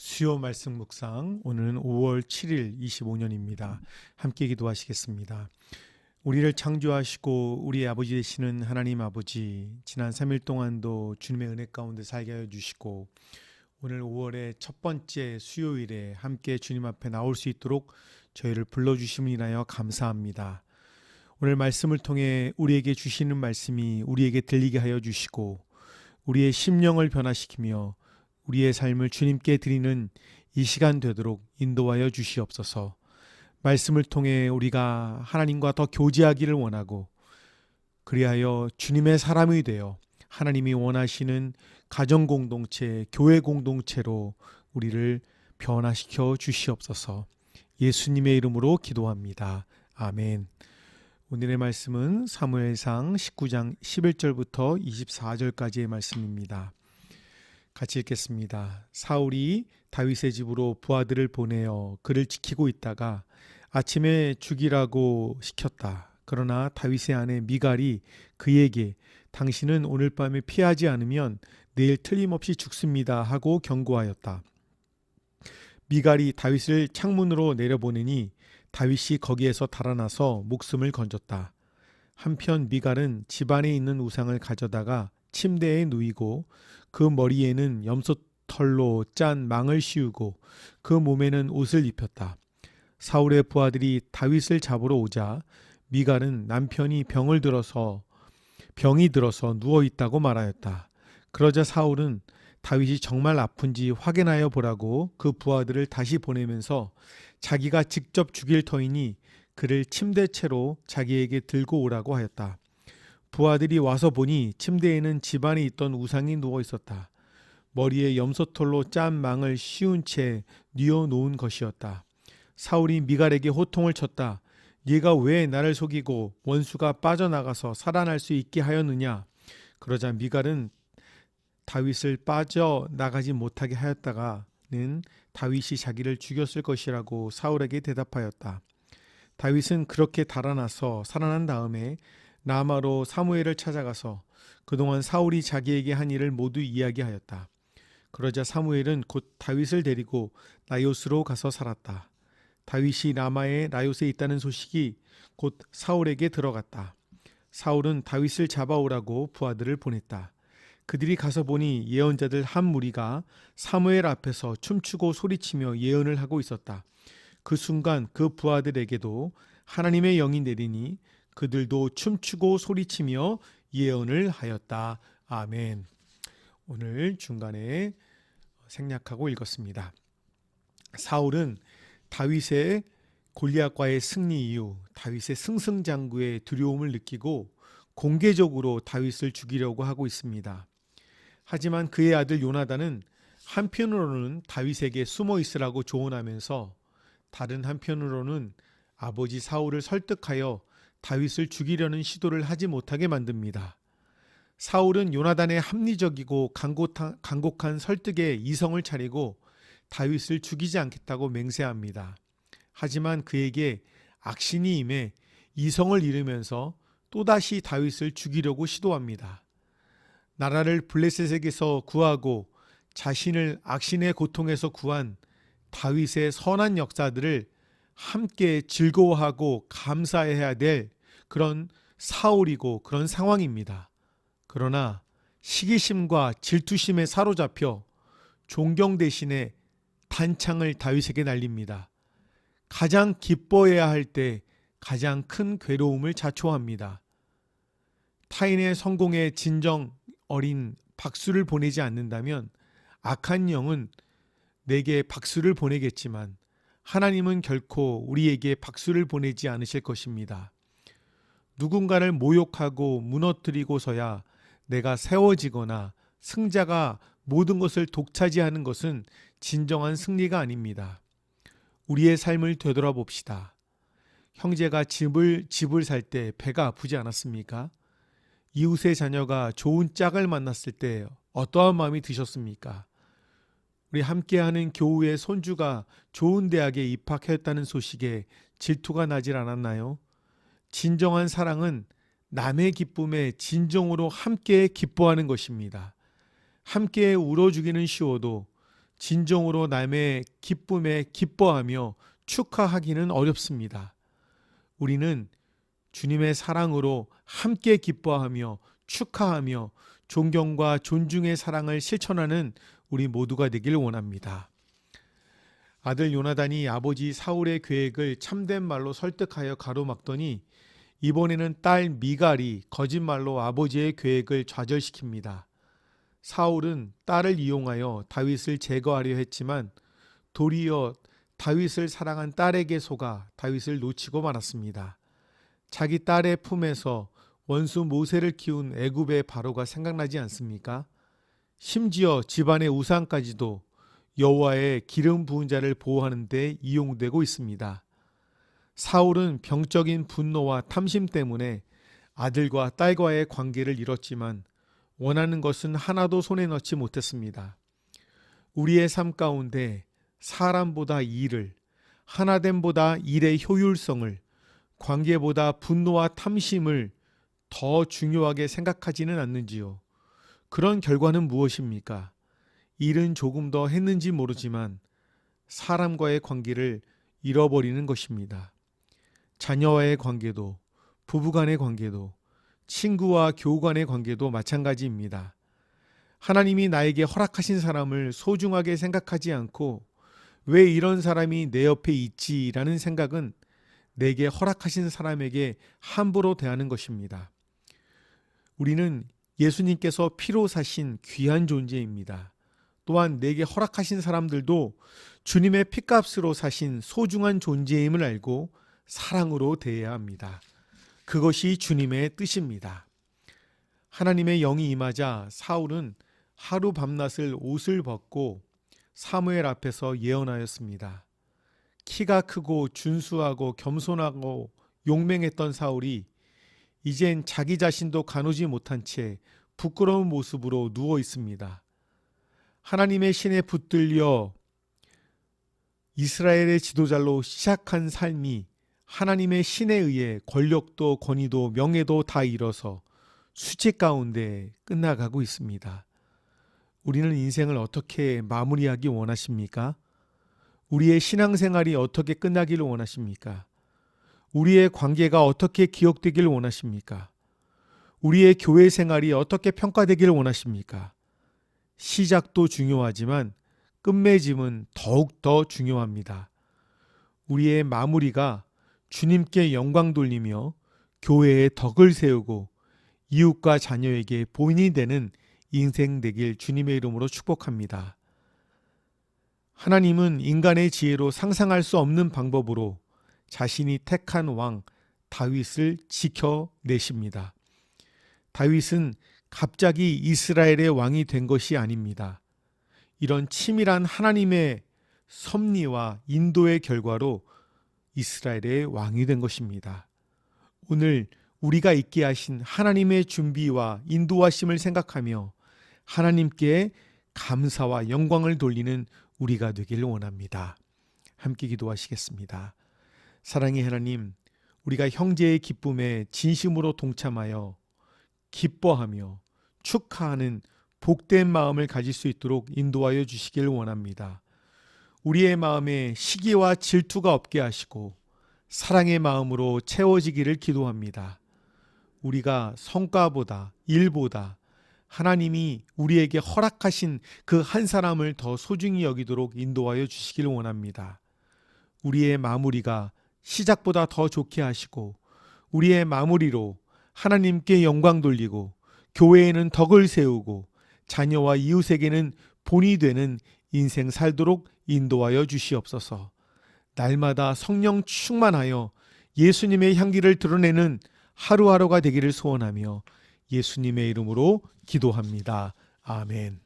수요 말씀 묵상 오늘은 5월 7일 25년입니다. 함께 기도하시겠습니다. 우리를 창조하시고 우리의 아버지 되시는 하나님 아버지, 지난 3일 동안도 주님의 은혜 가운데 살게 하여 주시고 오늘 5월의 첫 번째 수요일에 함께 주님 앞에 나올 수 있도록 저희를 불러주심을 인하여 감사합니다. 오늘 말씀을 통해 우리에게 주시는 말씀이 우리에게 들리게 하여 주시고 우리의 심령을 변화시키며 우리의 삶을 주님께 드리는 이 시간 되도록 인도하여 주시옵소서. 말씀을 통해 우리가 하나님과 더 교제하기를 원하고 그리하여 주님의 사람이 되어 하나님이 원하시는 가정 공동체, 교회 공동체로 우리를 변화시켜 주시옵소서. 예수님의 이름으로 기도합니다. 아멘. 오늘의 말씀은 사무엘상 19장 11절부터 24절까지의 말씀입니다. 같이 읽겠습니다. 사울이 다윗의 집으로 부하들을 보내어 그를 지키고 있다가 아침에 죽이라고 시켰다. 그러나 다윗의 아내 미갈이 그에게 당신은 오늘 밤에 피하지 않으면 내일 틀림없이 죽습니다 하고 경고하였다. 미갈이 다윗을 창문으로 내려보내니 다윗이 거기에서 달아나서 목숨을 건졌다. 한편 미갈은 집안에 있는 우상을 가져다가 침대에 누이고 그 머리에는 염소털로 짠 망을 씌우고 그 몸에는 옷을 입혔다. 사울의 부하들이 다윗을 잡으러 오자 미갈은 남편이 병이 들어서 누워 있다고 말하였다. 그러자 사울은 다윗이 정말 아픈지 확인하여 보라고 그 부하들을 다시 보내면서 자기가 직접 죽일 터이니 그를 침대채로 자기에게 들고 오라고 하였다. 부하들이 와서 보니 침대에는 집안에 있던 우상이 누워 있었다. 머리에 염소털로 짠 망을 씌운 채 뉘어 놓은 것이었다. 사울이 미갈에게 호통을 쳤다. 네가 왜 나를 속이고 원수가 빠져나가서 살아날 수 있게 하였느냐? 그러자 미갈은 다윗을 빠져나가지 못하게 하였다가는 다윗이 자기를 죽였을 것이라고 사울에게 대답하였다. 다윗은 그렇게 달아나서 살아난 다음에 라마로 사무엘을 찾아가서 그동안 사울이 자기에게 한 일을 모두 이야기하였다. 그러자 사무엘은 곧 다윗을 데리고 나요스로 가서 살았다. 다윗이 라마의 나요스에 있다는 소식이 곧 사울에게 들어갔다. 사울은 다윗을 잡아오라고 부하들을 보냈다. 그들이 가서 보니 예언자들 한 무리가 사무엘 앞에서 춤추고 소리치며 예언을 하고 있었다. 그 순간 그 부하들에게도 하나님의 영이 내리니 그들도 춤추고 소리치며 예언을 하였다. 아멘. 오늘 중간에 생략하고 읽었습니다. 사울은 다윗의 골리앗과의 승리 이후 다윗의 승승장구의 두려움을 느끼고 공개적으로 다윗을 죽이려고 하고 있습니다. 하지만 그의 아들 요나단은 한편으로는 다윗에게 숨어 있으라고 조언하면서 다른 한편으로는 아버지 사울을 설득하여 다윗을 죽이려는 시도를 하지 못하게 만듭니다. 사울은 요나단의 합리적이고 간곡한 설득에 이성을 차리고 다윗을 죽이지 않겠다고 맹세합니다. 하지만 그에게 악신이 임해 이성을 잃으면서 또다시 다윗을 죽이려고 시도합니다. 나라를 블레셋에게서 구하고 자신을 악신의 고통에서 구한 다윗의 선한 역사들을 함께 즐거워하고 감사해야 될 그런 사울이고 그런 상황입니다. 그러나 시기심과 질투심에 사로잡혀 존경 대신에 단창을 다윗에게 날립니다. 가장 기뻐해야 할 때 가장 큰 괴로움을 자초합니다. 타인의 성공에 진정 어린 박수를 보내지 않는다면 악한 영은 내게 박수를 보내겠지만 하나님은 결코 우리에게 박수를 보내지 않으실 것입니다. 누군가를 모욕하고 무너뜨리고서야 내가 세워지거나 승자가 모든 것을 독차지하는 것은 진정한 승리가 아닙니다. 우리의 삶을 되돌아봅시다. 형제가 집을 살 때 배가 아프지 않았습니까? 이웃의 자녀가 좋은 짝을 만났을 때 어떠한 마음이 드셨습니까? 우리 함께하는 교우의 손주가 좋은 대학에 입학했다는 소식에 질투가 나질 않았나요? 진정한 사랑은 남의 기쁨에 진정으로 함께 기뻐하는 것입니다. 함께 울어주기는 쉬워도 진정으로 남의 기쁨에 기뻐하며 축하하기는 어렵습니다. 우리는 주님의 사랑으로 함께 기뻐하며 축하하며 존경과 존중의 사랑을 실천하는 우리 모두가 되길 원합니다. 아들 요나단이 아버지 사울의 계획을 참된 말로 설득하여 가로막더니 이번에는 딸 미갈이 거짓말로 아버지의 계획을 좌절시킵니다. 사울은 딸을 이용하여 다윗을 제거하려 했지만 도리어 다윗을 사랑한 딸에게 속아 다윗을 놓치고 말았습니다. 자기 딸의 품에서 원수 모세를 키운 애굽의 바로가 생각나지 않습니까? 심지어 집안의 우상까지도 여호와의 기름 부은 자를 보호하는 데 이용되고 있습니다. 사울은 병적인 분노와 탐심 때문에 아들과 딸과의 관계를 잃었지만 원하는 것은 하나도 손에 넣지 못했습니다. 우리의 삶 가운데 사람보다 일을, 하나됨보다 일의 효율성을, 관계보다 분노와 탐심을 더 중요하게 생각하지는 않는지요. 그런 결과는 무엇입니까? 일은 조금 더 했는지 모르지만 사람과의 관계를 잃어버리는 것입니다. 자녀와의 관계도, 부부간의 관계도, 친구와 교우 간의 관계도 마찬가지입니다. 하나님이 나에게 허락하신 사람을 소중하게 생각하지 않고 왜 이런 사람이 내 옆에 있지라는 생각은 내게 허락하신 사람에게 함부로 대하는 것입니다. 우리는 예수님께서 피로 사신 귀한 존재입니다. 또한 내게 허락하신 사람들도 주님의 피값으로 사신 소중한 존재임을 알고 사랑으로 대해야 합니다. 그것이 주님의 뜻입니다. 하나님의 영이 임하자 사울은 하루 밤낮을 옷을 벗고 사무엘 앞에서 예언하였습니다. 키가 크고 준수하고 겸손하고 용맹했던 사울이 이젠 자기 자신도 가누지 못한 채 부끄러운 모습으로 누워 있습니다. 하나님의 신에 붙들려 이스라엘의 지도자로 시작한 삶이 하나님의 신에 의해 권력도 권위도 명예도 다 잃어서 수치 가운데 끝나가고 있습니다. 우리는 인생을 어떻게 마무리하기 원하십니까? 우리의 신앙생활이 어떻게 끝나기를 원하십니까? 우리의 관계가 어떻게 기억되기를 원하십니까? 우리의 교회 생활이 어떻게 평가되기를 원하십니까? 시작도 중요하지만 끝맺음은 더욱 더 중요합니다. 우리의 마무리가 주님께 영광 돌리며 교회에 덕을 세우고 이웃과 자녀에게 본이 되는 인생 되길 주님의 이름으로 축복합니다. 하나님은 인간의 지혜로 상상할 수 없는 방법으로 자신이 택한 왕 다윗을 지켜내십니다. 다윗은 갑자기 이스라엘의 왕이 된 것이 아닙니다. 이런 치밀한 하나님의 섭리와 인도의 결과로 이스라엘의 왕이 된 것입니다. 오늘 우리가 있게 하신 하나님의 준비와 인도하심을 생각하며 하나님께 감사와 영광을 돌리는 우리가 되기를 원합니다. 함께 기도하시겠습니다. 사랑의 하나님, 우리가 형제의 기쁨에 진심으로 동참하여 기뻐하며 축하하는 복된 마음을 가질 수 있도록 인도하여 주시길 원합니다. 우리의 마음에 시기와 질투가 없게 하시고 사랑의 마음으로 채워지기를 기도합니다. 우리가 성과보다 일보다 하나님이 우리에게 허락하신 그 한 사람을 더 소중히 여기도록 인도하여 주시길 원합니다. 우리의 마무리가 시작보다 더 좋게 하시고 우리의 마무리로 하나님께 영광 돌리고 교회에는 덕을 세우고 자녀와 이웃에게는 본이 되는 인생 살도록 인도하여 주시옵소서. 날마다 성령 충만하여 예수님의 향기를 드러내는 하루하루가 되기를 소원하며 예수님의 이름으로 기도합니다. 아멘.